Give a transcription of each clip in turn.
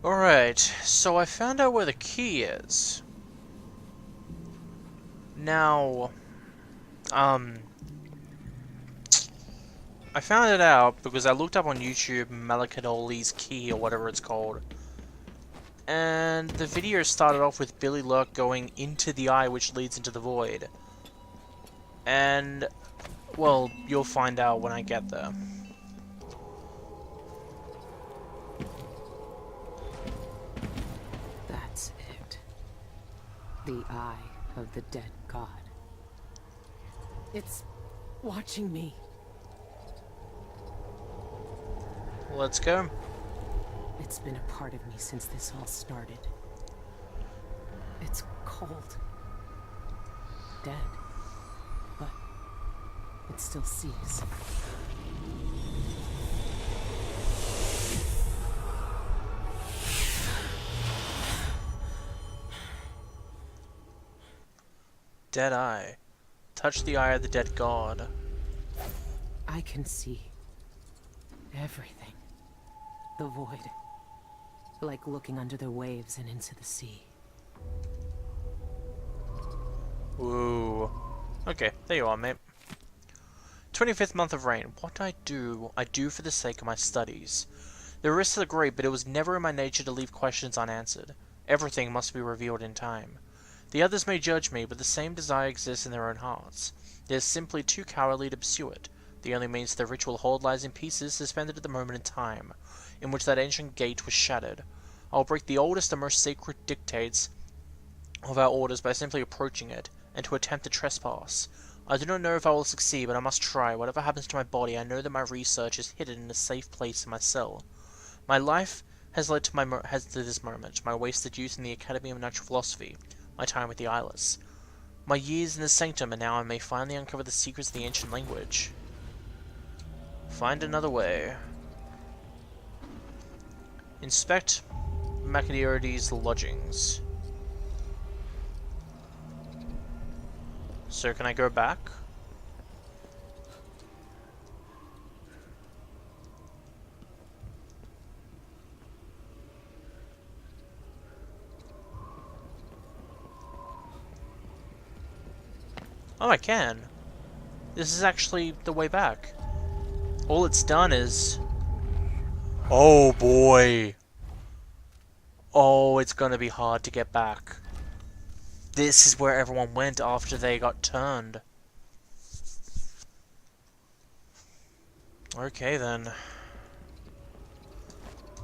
Alright, so I found out where the key is. Now, um, I found it out because I looked up on YouTube Malakadoli's key or whatever it's called. And the video started off with Billie Lurk going into the eye which leads into the void. And, well, you'll find out when I get there. That's it. The eye of the dead god. It's watching me. Let's go. It's been a part of me since this all started. It's cold. Dead. But it still sees. Dead eye. Touch the eye of the dead god. I can see everything. The void. Like looking under the waves and into the sea. Ooh. Okay, there you are, mate. 25th month of rain. What I do for the sake of my studies. The risks are great, but it was never in my nature to leave questions unanswered. Everything must be revealed in time. The others may judge me, but the same desire exists in their own hearts. They are simply too cowardly to pursue it. The only means to the ritual hold lies in pieces suspended at the moment in time, in which that ancient gate was shattered. I will break the oldest and most sacred dictates of our orders by simply approaching it, and to attempt to trespass. I do not know if I will succeed, but I must try. Whatever happens to my body, I know that my research is hidden in a safe place in my cell. My life has led to this moment, my wasted youth in the Academy of Natural Philosophy, my time with the Eyeless, my years in the Sanctum, and now I may finally uncover the secrets of the ancient language. Find another way. Inspect Macadioides' lodgings. So can I go back? Oh, I can. This is actually the way back. All it's done is... Oh boy! Oh, it's gonna be hard to get back. This is where everyone went after they got turned. Okay then.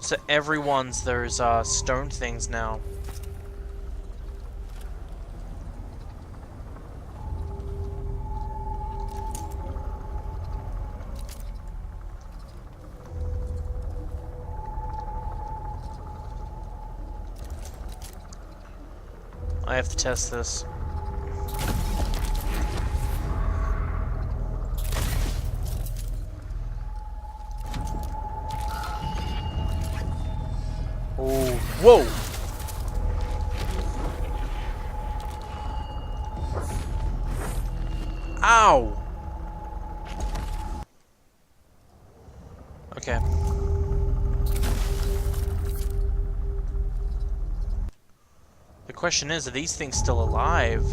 So everyone's those stone things now. I have to test this. Oh, whoa! Ow! Okay. The question is, are these things still alive?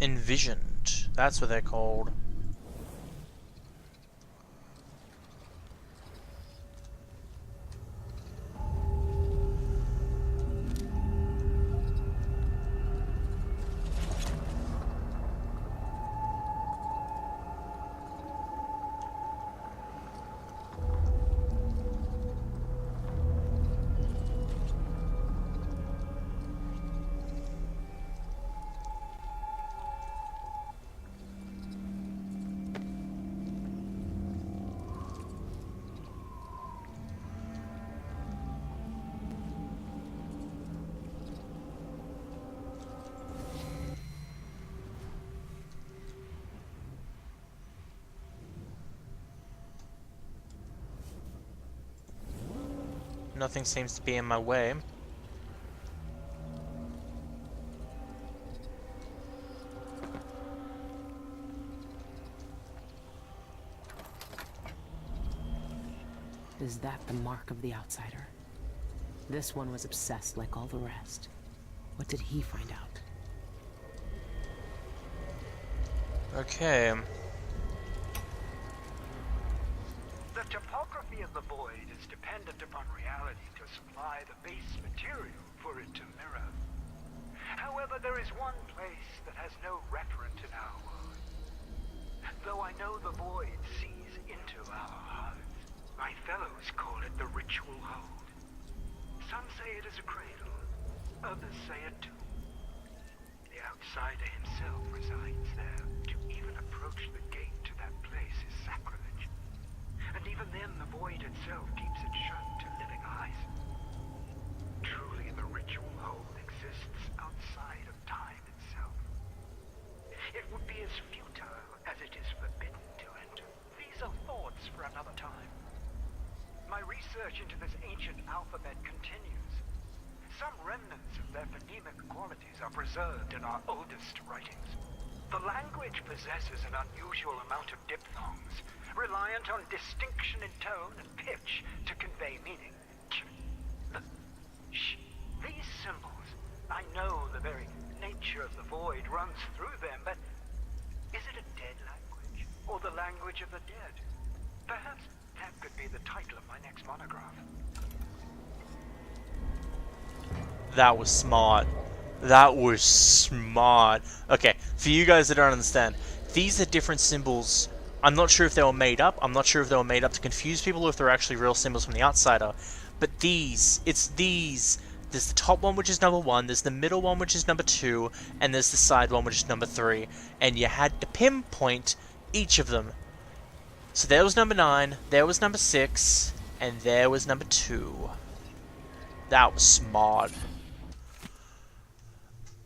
Envisioned. That's what they're called. Nothing seems to be in my way. Is that the mark of the outsider? This one was obsessed like all the rest. What did he find out? Okay. The topography of the void is dependent upon reality to supply the base material for it to mirror. However, there is one place that has no referent in our world. Though I know the void sees into our hearts, my fellows call it the ritual hold. Some say it is a cradle, others say a tomb. The outsider himself resides there. To even approach the gate to that place is sacrilege. And even then, the void itself keeps it shut to living eyes. Truly, the ritual hold exists outside of time itself. It would be as futile as it is forbidden to enter. These are thoughts for another time. My research into this ancient alphabet continues. Some remnants of their phonemic qualities are preserved in our oldest writings. The language possesses an unusual amount of diphthongs, reliant on distinction in tone and pitch to convey meaning. These symbols, I know the very nature of the void runs through them, but is it a dead language, or the language of the dead? Perhaps that could be the title of my next monograph. That was smart. That was smart. Okay, for you guys that don't understand, these are different symbols. I'm not sure if they were made up. I'm not sure if they were made up to confuse people or if they're actually real symbols from the outsider. But these, it's these. There's the top one, which is number 1. There's the middle one, which is number 2. And there's the side one, which is number 3. And you had to pinpoint each of them. So there was number 9, there was number 6, and there was number 2. That was smart.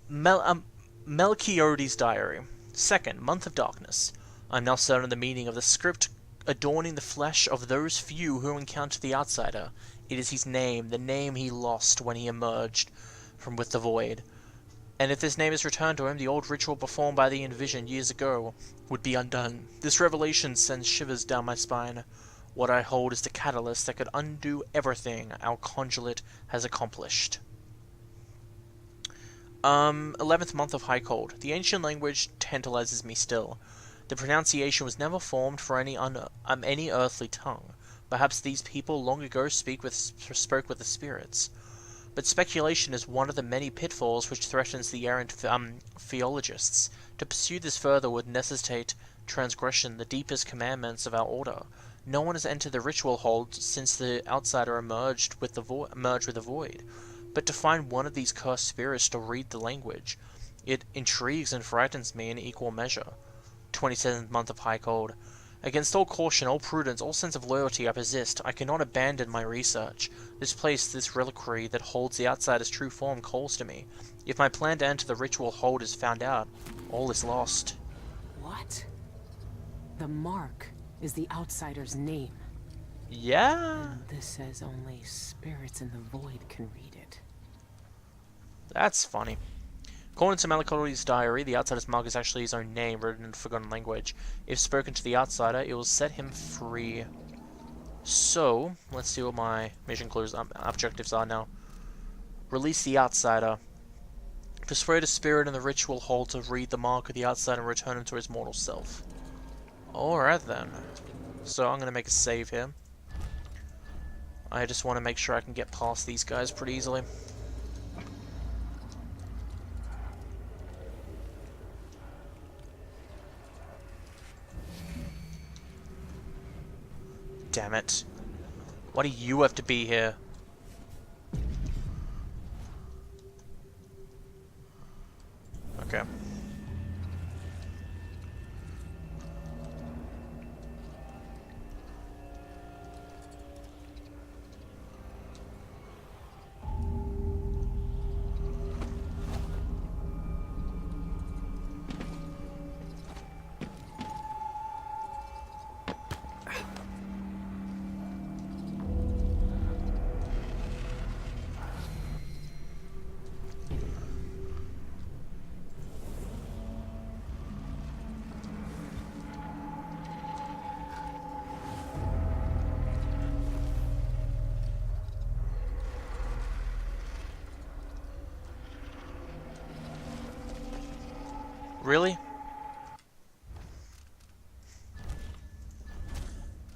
Melchiore's diary. 2nd, month of darkness. I'm now certain of the meaning of the script adorning the flesh of those few who encounter the outsider. It is his name, the name he lost when he emerged from with the void. And if this name is returned to him, the old ritual performed by the Envision years ago would be undone. This revelation sends shivers down my spine. What I hold is the catalyst that could undo everything our consulate has accomplished. 11th month of high cold. The ancient language tantalizes me still. The pronunciation was never formed for any earthly tongue. Perhaps these people long ago spoke with the spirits. But speculation is one of the many pitfalls which threatens the errant theologists. To pursue this further would necessitate transgression the deepest commandments of our order. No one has entered the ritual hold since the outsider merged with the void. But to find one of these cursed spirits to read the language, it intrigues and frightens me in equal measure. 27th month of high cold. Against all caution, all prudence, all sense of loyalty I persist. I cannot abandon my research. This place, this reliquary that holds the outsider's true form calls to me. If my plan to enter the ritual hold is found out, all is lost. What? The mark is the outsider's name. Yeah? And this says only spirits in the void can read it. That's funny. According to Melchiore's diary, the outsider's mark is actually his own name, written in a forgotten language. If spoken to the outsider, it will set him free. So, let's see what my mission clues objectives are now. Release the outsider. Persuade a spirit in the ritual hall to read the mark of the outsider and return him to his mortal self. Alright then. So I'm going to make a save here. I just want to make sure I can get past these guys pretty easily. Damn it. Why do you have to be here? Okay. Really?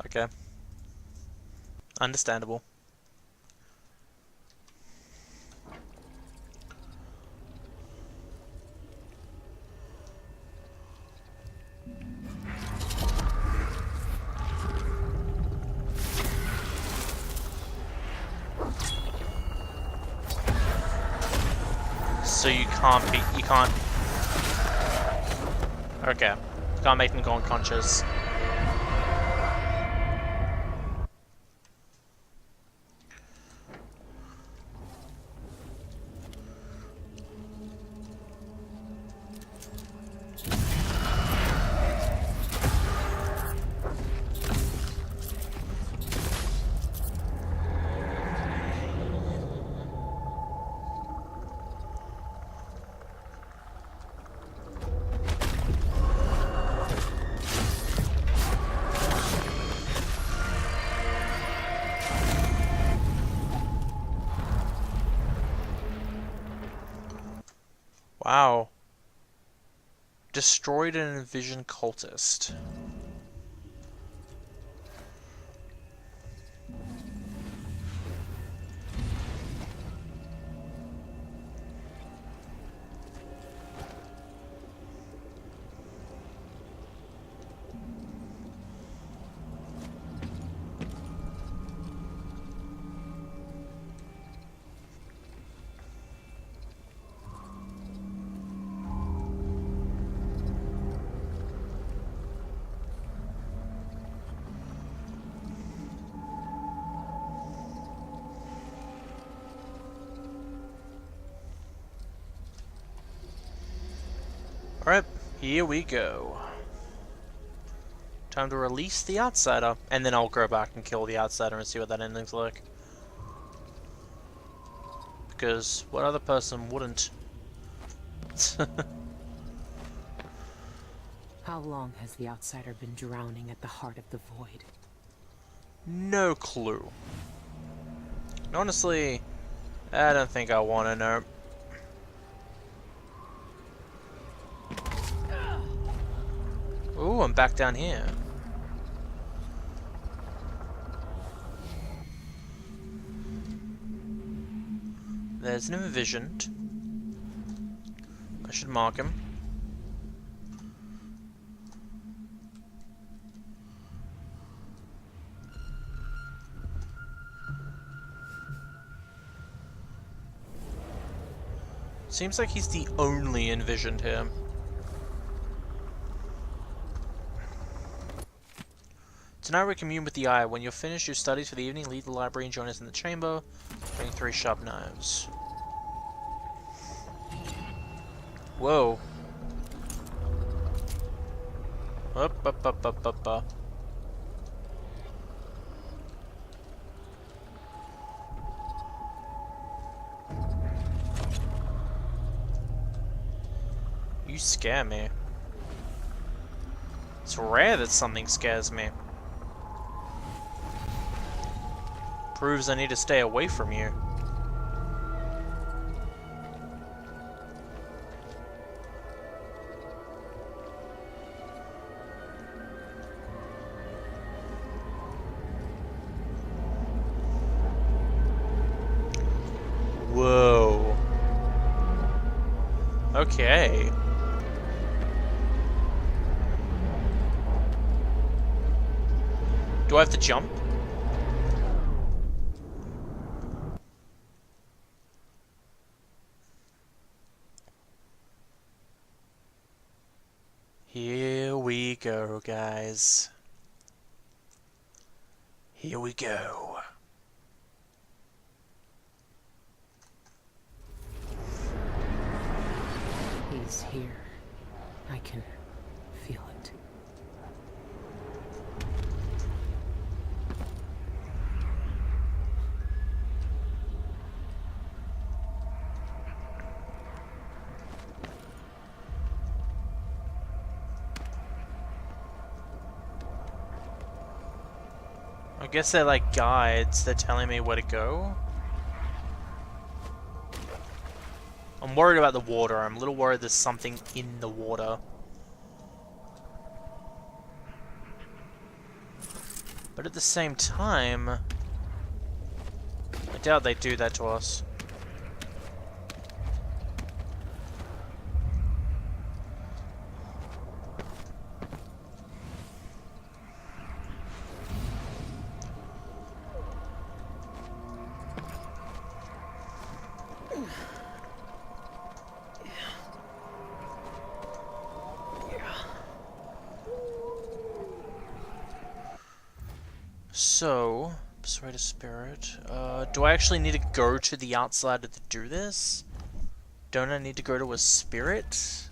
Okay. Understandable. So you can't... Okay. You can't make them go unconscious. Wow. Destroyed an envisioned cultist. Alright, here we go. Time to release the outsider, and then I'll go back and kill the outsider and see what that ending's like. Because what other person wouldn't? How long has the outsider been drowning at the heart of the void? No clue. Honestly, I don't think I want to know. Ooh, I'm back down here. There's an envisioned. I should mark him. Seems like he's the only envisioned here. Tonight we commune with the Eye. When you're finished your studies for the evening, leave the library and join us in the chamber. Bring 3 sharp knives. Whoa. Up. You scare me. It's rare that something scares me. Proves I need to stay away from you. Whoa. Okay. Do I have to jump? Here we go, guys. Here we go. He's here. I can feel it. I guess they're like guides, they're telling me where to go. I'm worried about the water. I'm a little worried there's something in the water. But at the same time, I doubt they do that to us. So, persuade a spirit. Do I actually need to go to the outsider to do this? Don't I need to go to a spirit?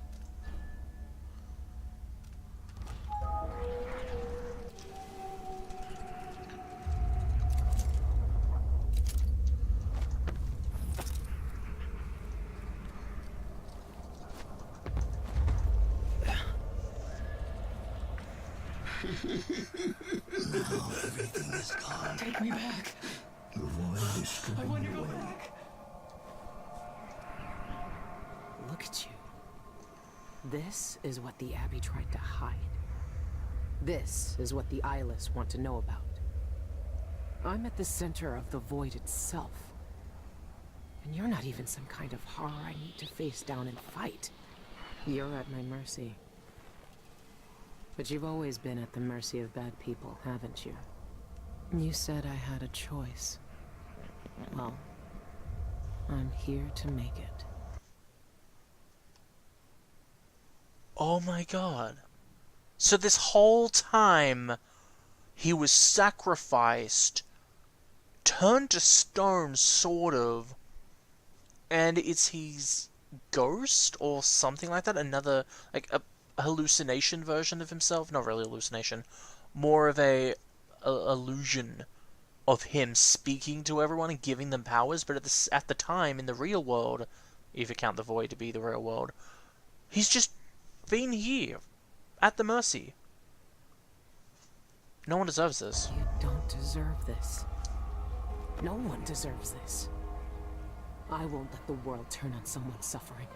Now everything is gone. Take me back. The void is I stripping want to you go away. back. Look at you. This is what the Abbey tried to hide. This is what the eyeless want to know about. I'm at the center of the void itself. And you're not even some kind of horror I need to face down and fight. You're at my mercy. But you've always been at the mercy of bad people, haven't you? You said I had a choice. Well, I'm here to make it. Oh my god. So this whole time, he was sacrificed, turned to stone, sort of, and it's his ghost or something like that? Another, like, a hallucination version of himself? Not really hallucination. More of a illusion of him speaking to everyone and giving them powers, but at the time, in the real world, if you count the void to be the real world, he's just been here, at the mercy. No one deserves this. You don't deserve this. No one deserves this. I won't let the world turn on someone suffering.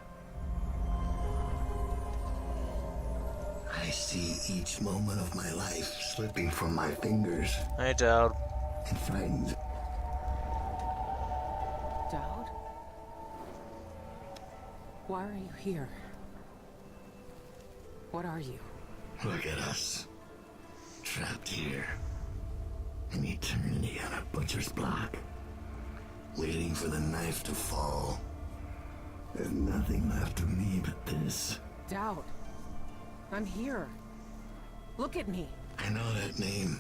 I see each moment of my life slipping from my fingers. I doubt. It frightens. Dowd? Why are you here? What are you? Look at us. Trapped here. An eternity on a butcher's block. Waiting for the knife to fall. There's nothing left of me but this. Dowd. I'm here. Look at me. I know that name.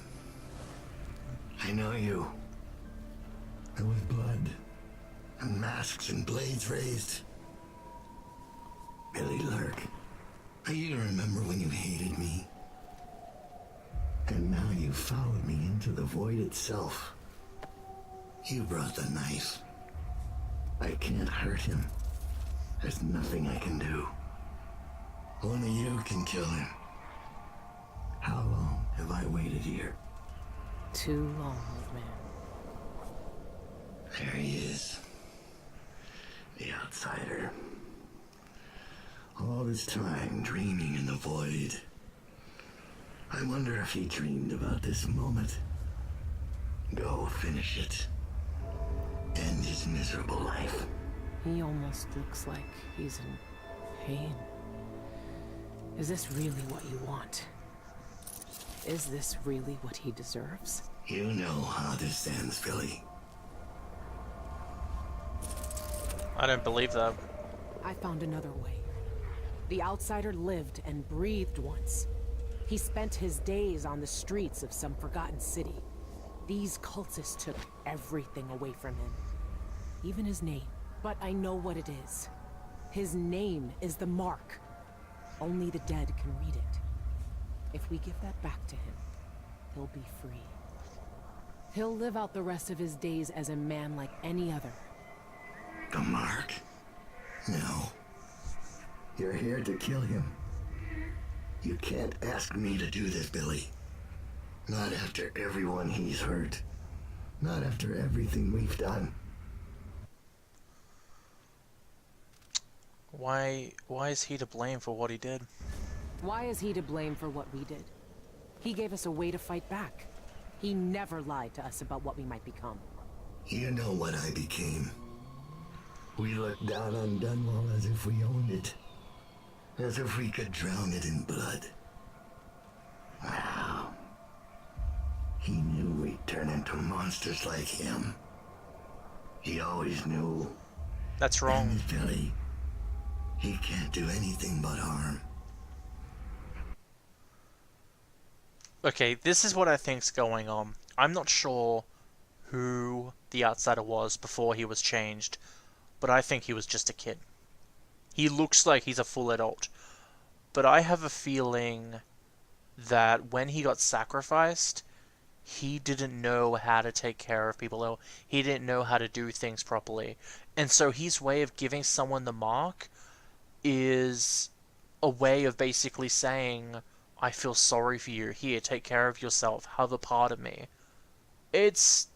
I know you. There was blood. And masks and blades raised. Billie Lurk. You remember when you hated me? And now you followed me into the void itself. You brought the knife. I can't hurt him. There's nothing I can do. Only you can kill him. How long have I waited here? Too long, old man. There he is. The outsider. All this time dreaming in the void. I wonder if he dreamed about this moment. Go finish it. End his miserable life. He almost looks like he's in pain. Is this really what you want? Is this really what he deserves? You know how this ends, Billy. I don't believe that. I found another way. The outsider lived and breathed once. He spent his days on the streets of some forgotten city. These cultists took everything away from him. Even his name. But I know what it is. His name is the Mark. Only the dead can read it. If we give that back to him, he'll be free. He'll live out the rest of his days as a man like any other. The Mark? No. You're here to kill him. You can't ask me to do this, Billy. Not after everyone he's hurt. Not after everything we've done. Why is he to blame for what he did? Why is he to blame for what we did? He gave us a way to fight back. He never lied to us about what we might become. You know what I became. We looked down on Dunwall as if we owned it. As if we could drown it in blood. Wow. He knew we'd turn into monsters like him. He always knew. That's wrong. And Billy, he can't do anything but harm. Okay, this is what I think's going on. I'm not sure who the outsider was before he was changed, but I think he was just a kid. He looks like he's a full adult, but I have a feeling that when he got sacrificed, he didn't know how to take care of people, or he didn't know how to do things properly. And so his way of giving someone the mark is a way of basically saying, I feel sorry for you. Here, take care of yourself. Have a part of me. It's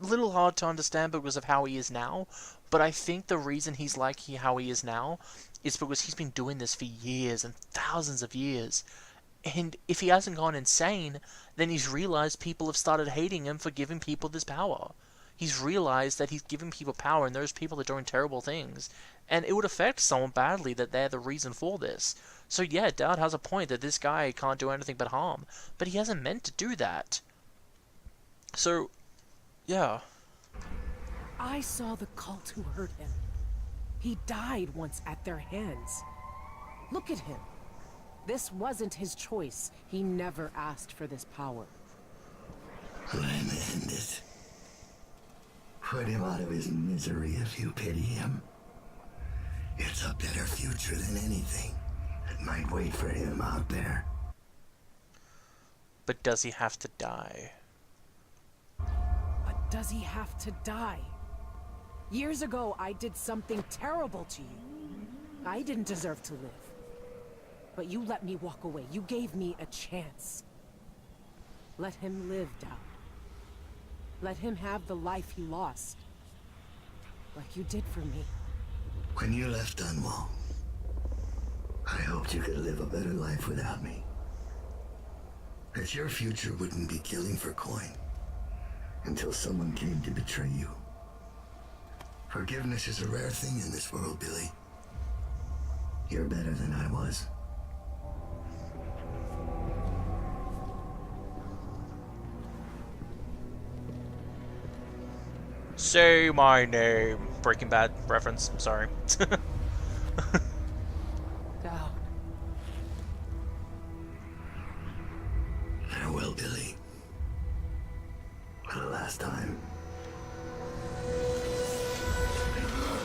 a little hard to understand because of how he is now, but I think the reason he's like how he is now is because he's been doing this for years and thousands of years. And if he hasn't gone insane, then he's realized people have started hating him for giving people this power. He's realized that he's giving people power and those people are doing terrible things. And it would affect someone badly that they're the reason for this. So yeah, Dowd has a point that this guy can't do anything but harm. But he hasn't meant to do that. So, yeah. I saw the cult who hurt him. He died once at their hands. Look at him. This wasn't his choice. He never asked for this power. Let him end it. Put him out of his misery if you pity him. It's a better future than anything that might wait for him out there. But does he have to die? But does he have to die? Years ago, I did something terrible to you. I didn't deserve to live. But you let me walk away. You gave me a chance. Let him live, Dowd. Let him have the life he lost. Like you did for me. When you left Dunwall, I hoped you could live a better life without me. That your future wouldn't be killing for coin until someone came to betray you. Forgiveness is a rare thing in this world, Billy. You're better than I was. Say my name. Breaking Bad reference. I'm sorry. Dowd. Farewell, Billy. For the last time.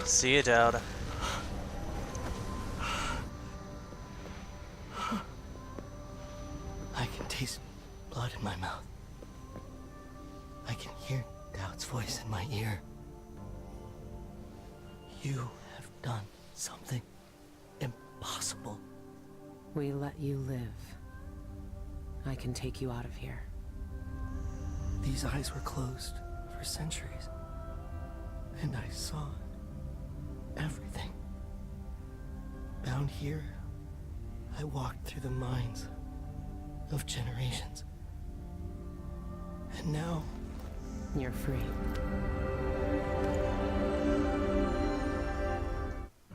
See you, Dowd. I can taste blood in my mouth. I can hear Dowd's voice in my ear. You have done something impossible. We let you live. I can take you out of here. These eyes were closed for centuries, and I saw everything. Bound here, I walked through the minds of generations. And now, You're free.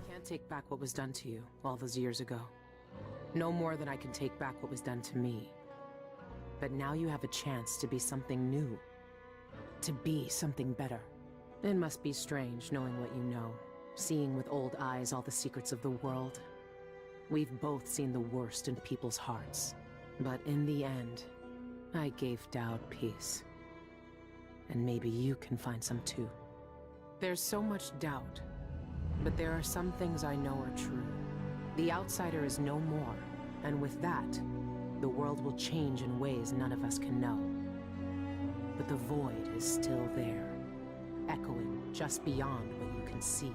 Can't take back what was done to you all those years ago. No more than I can take back what was done to me. But now you have a chance to be something new. To be something better. It must be strange knowing what you know. Seeing with old eyes all the secrets of the world. We've both seen the worst in people's hearts. But in the end, I gave Dowd peace. And maybe you can find some too. There's so much doubt, but there are some things I know are true. The outsider is no more, and with that, the world will change in ways none of us can know. But the void is still there, echoing just beyond what you can see.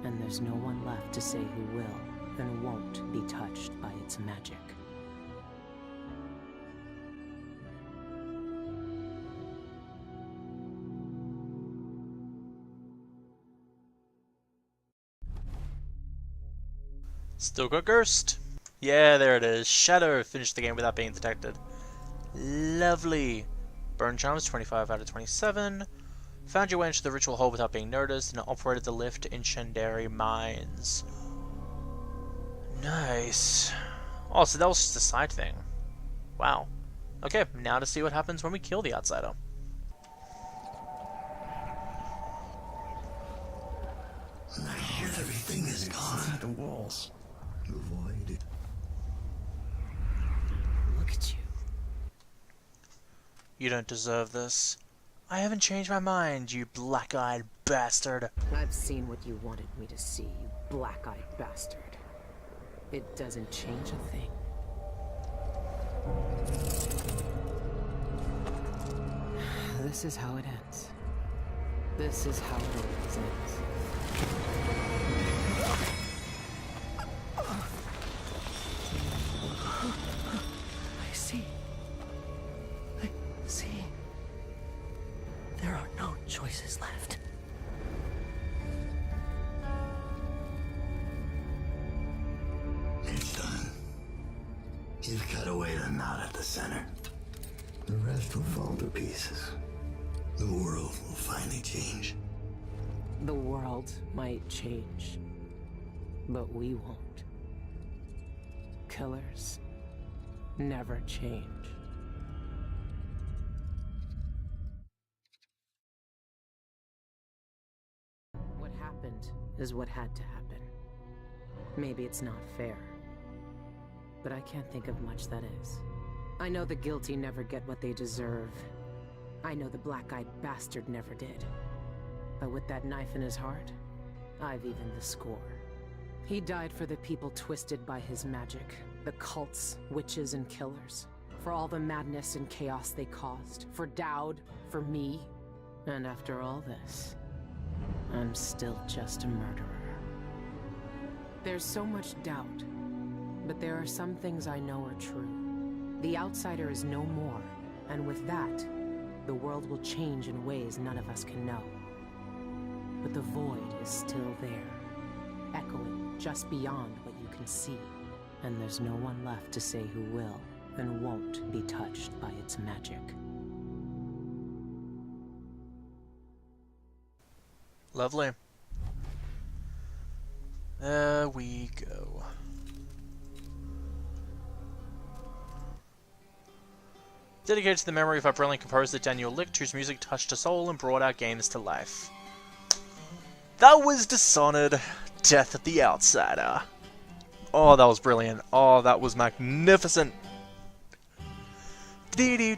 And there's no one left to say who will and won't be touched by its magic. Still got Ghost. Yeah, there it is. Shadow finished the game without being detected. Lovely. Burn Charms, 25 out of 27. Found your way into the ritual hole without being noticed and operated the lift in Shandari Mines. Nice. Oh, so that was just a side thing. Wow. Okay, now to see what happens when we kill the outsider. Now everything is gone. The walls. The void. Look at you. You don't deserve this. I haven't changed my mind, you black-eyed bastard. I've seen what you wanted me to see, you black-eyed bastard. It doesn't change a thing. This is how it ends. This is how it always ends. I see. I see. There are no choices left. It's done. You've cut away the knot at the center. The rest will fall to pieces. The world will finally change. The world might change, but we won't. Killers never change. What happened is what had to happen. Maybe it's not fair, but I can't think of much that is. I know the guilty never get what they deserve. I know the black-eyed bastard never did. But with that knife in his heart, I've evened the score. He died for the people twisted by his magic, the cults, witches, and killers. For all the madness and chaos they caused. For Dowd, for me. And after all this, I'm still just a murderer. There's so much doubt, but there are some things I know are true. The outsider is no more, and with that, the world will change in ways none of us can know. But the void is still there, echoing just beyond what you can see. And there's no one left to say who will and won't be touched by its magic. Lovely. There we go. Dedicated to the memory of our brilliant composer Daniel Licht, whose music touched a soul and brought our games to life. That was Dishonored, Death of the Outsider. Oh, that was brilliant. Oh, that was magnificent. They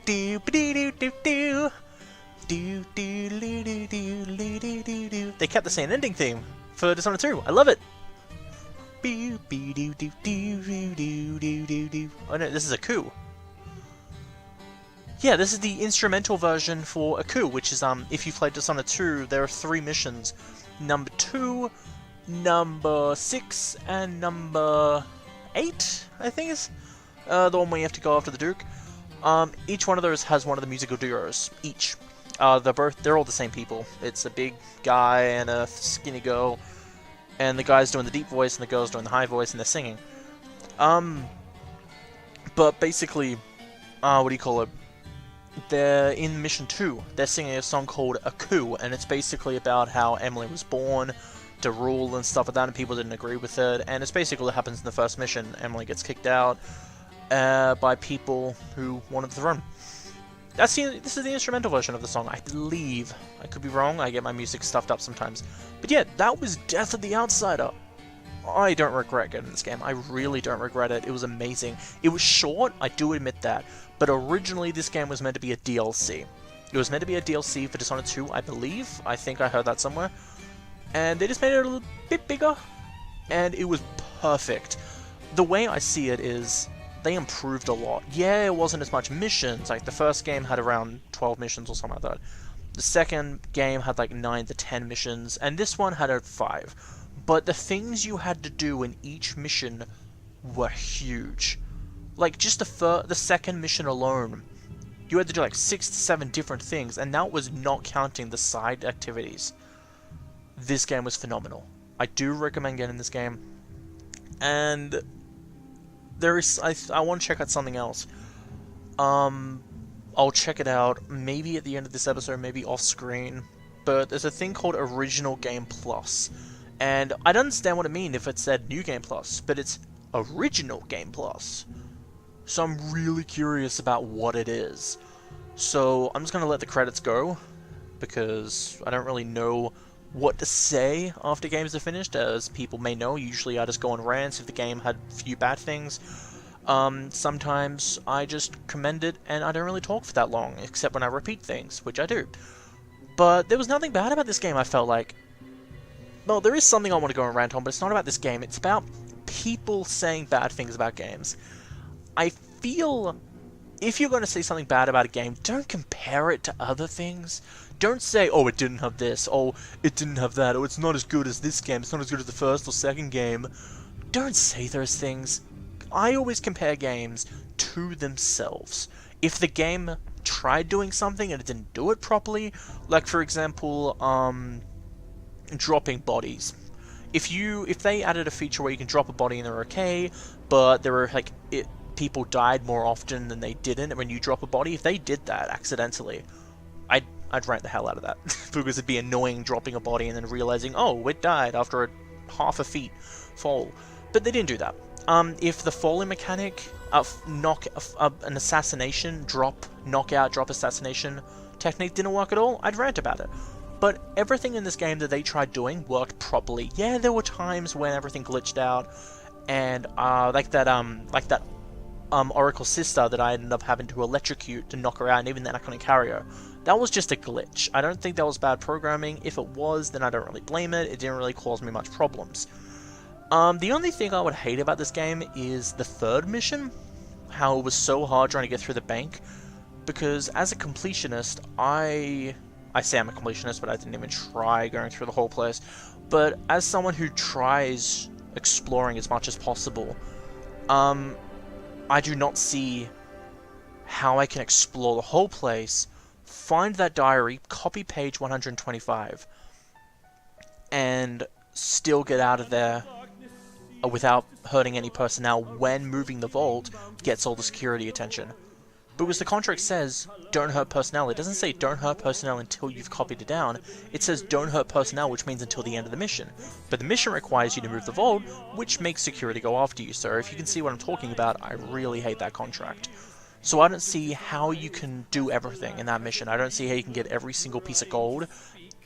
kept the same ending theme for Dishonored 2. I love it. Oh no, this is a coup. Yeah, this is the instrumental version for a coup, which is, if you played Dishonored 2, there are 3 missions. Number 2, number 6, and number 8, I think is the one where you have to go after the Duke. Each one of those has one of the musical duos, each. They're all the same people. It's a big guy and a skinny girl, and the guy's doing the deep voice and the girl's doing the high voice, and they're singing. But basically, what do you call it? They're in Mission 2. They're singing a song called A Coup, and it's basically about how Emily was born to rule and stuff like that, and people didn't agree with it. And it's basically what happens in the first mission. Emily gets kicked out by people who wanted the throne. This is the instrumental version of the song, I believe. I could be wrong, I get my music stuffed up sometimes. But yeah, that was Death of the Outsider. I don't regret getting this game. I really don't regret it. It was amazing. It was short, I do admit that. But originally this game was meant to be a DLC. It was meant to be a DLC for Dishonored 2, I believe. I think I heard that somewhere. And they just made it a little bit bigger. And it was perfect. The way I see it is, they improved a lot. Yeah, it wasn't as much missions. Like, the first game had around 12 missions or something like that. The second game had like 9 to 10 missions. And this one had 5. But the things you had to do in each mission were huge. Like, just the second mission alone, you had to do like 6 to 7 different things, and that was not counting the side activities. This game was phenomenal. I do recommend getting this game. And there is I want to check out something else. I'll check it out maybe at the end of this episode, maybe off screen. But there's a thing called Original Game Plus, and I don't understand what it means if it said New Game Plus, but it's Original Game Plus. So I'm really curious about what it is. So I'm just gonna let the credits go, because I don't really know what to say after games are finished. As people may know, usually I just go on rants if the game had a few bad things. Sometimes I just commend it and I don't really talk for that long, except when I repeat things, which I do. But there was nothing bad about this game, I felt like. Well, there is something I want to go and rant on, but it's not about this game. It's about people saying bad things about games. I feel if you're going to say something bad about a game, don't compare it to other things. Don't say, oh, it didn't have this, oh, it didn't have that, oh, it's not as good as this game, it's not as good as the first or second game. Don't say those things. I always compare games to themselves. If the game tried doing something and it didn't do it properly, like for example, dropping bodies. If they added a feature where you can drop a body and they're okay, but there were like people died more often than they didn't when you drop a body, if they did that accidentally, I'd rant the hell out of that because it'd be annoying dropping a body and then realizing, oh, it died after a half a feet fall. But they didn't do that. If the falling mechanic, an assassination, knockout, drop assassination technique didn't work at all, I'd rant about it. But everything in this game that they tried doing worked properly. Yeah, there were times when everything glitched out, and like that Oracle sister that I ended up having to electrocute to knock her out, and even then I couldn't carry her. That was just a glitch. I don't think that was bad programming. If it was, then I don't really blame it. It didn't really cause me much problems. The only thing I would hate about this game is the third mission. How it was so hard trying to get through the bank. Because as a completionist, I say I'm a completionist, but I didn't even try going through the whole place. But as someone who tries exploring as much as possible, I do not see how I can explore the whole place, find that diary, copy page 125, and still get out of there without hurting any personnel when moving the vault gets all the security attention. Because the contract says, don't hurt personnel. It doesn't say don't hurt personnel until you've copied it down. It says don't hurt personnel, which means until the end of the mission. But the mission requires you to move the vault, which makes security go after you. So if you can see what I'm talking about, I really hate that contract. So I don't see how you can do everything in that mission. I don't see how you can get every single piece of gold,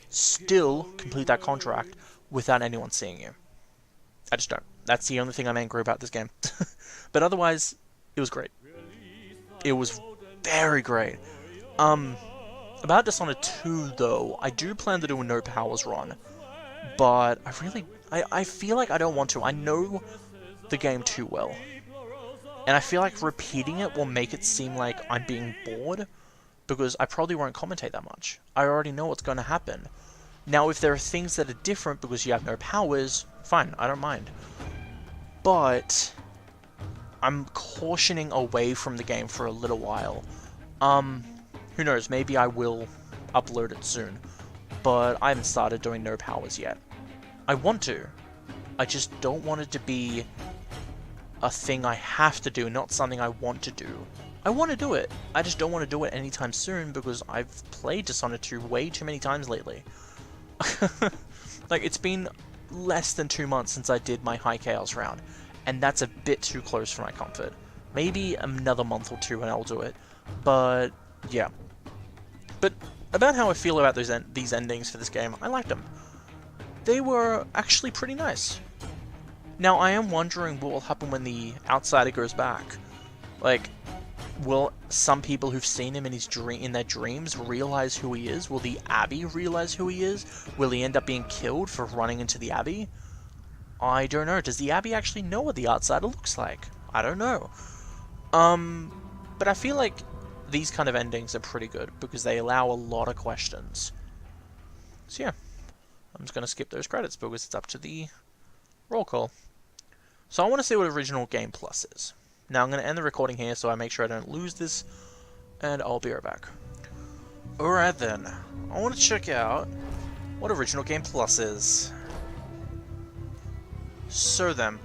still complete that contract without anyone seeing you. I just don't. That's the only thing I'm angry about this game. But otherwise, it was great. It was very great. About Dishonored 2, though, I do plan to do a no powers run. But I feel like I don't want to. I know the game too well. And I feel like repeating it will make it seem like I'm being bored, because I probably won't commentate that much. I already know what's going to happen. Now, if there are things that are different because you have no powers, fine, I don't mind. But I'm cautioning away from the game for a little while. Who knows, maybe I will upload it soon. But I haven't started doing no powers yet. I want to. I just don't want it to be a thing I have to do, not something I want to do. I want to do it. I just don't want to do it anytime soon because I've played Dishonored 2 way too many times lately. Like, it's been less than 2 months since I did my High Chaos round, and that's a bit too close for my comfort. Maybe another month or two and I'll do it, but yeah. But about how I feel about these endings for this game, I liked them. They were actually pretty nice. Now, I am wondering what will happen when the outsider goes back. Like, will some people who've seen him in their dreams realize who he is? Will the Abbey realize who he is? Will he end up being killed for running into the Abbey? I don't know. Does the Abbey actually know what the outsider looks like? I don't know. But I feel like these kind of endings are pretty good because they allow a lot of questions. So yeah, I'm just going to skip those credits because it's up to the roll call. So I want to see what Original Game Plus is. Now I'm going to end the recording here so I make sure I don't lose this, and I'll be right back. Alright then, I want to check out what Original Game Plus is. So then,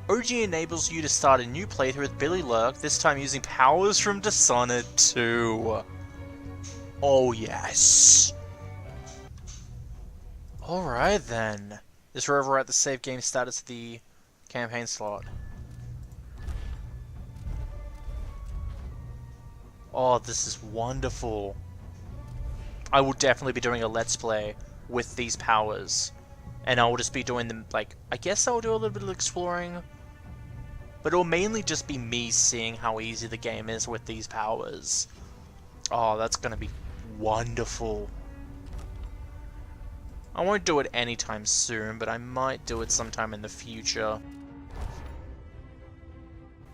OG enables you to start a new playthrough with Billie Lurk, this time using powers from Dishonored 2. Oh yes! Alright then. This we're over at the save game status of the campaign slot. Oh, this is wonderful. I will definitely be doing a let's play with these powers. And I will just be doing them, like, I guess I will do a little bit of exploring. But it will mainly just be me seeing how easy the game is with these powers. Oh, that's gonna be wonderful. I won't do it anytime soon, but I might do it sometime in the future.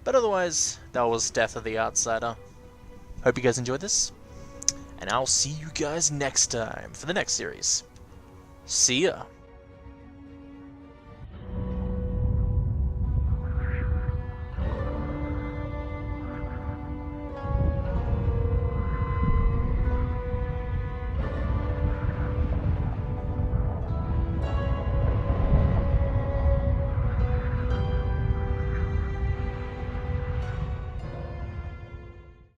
But otherwise, that was Death of the Outsider. Hope you guys enjoyed this. And I'll see you guys next time for the next series. See ya!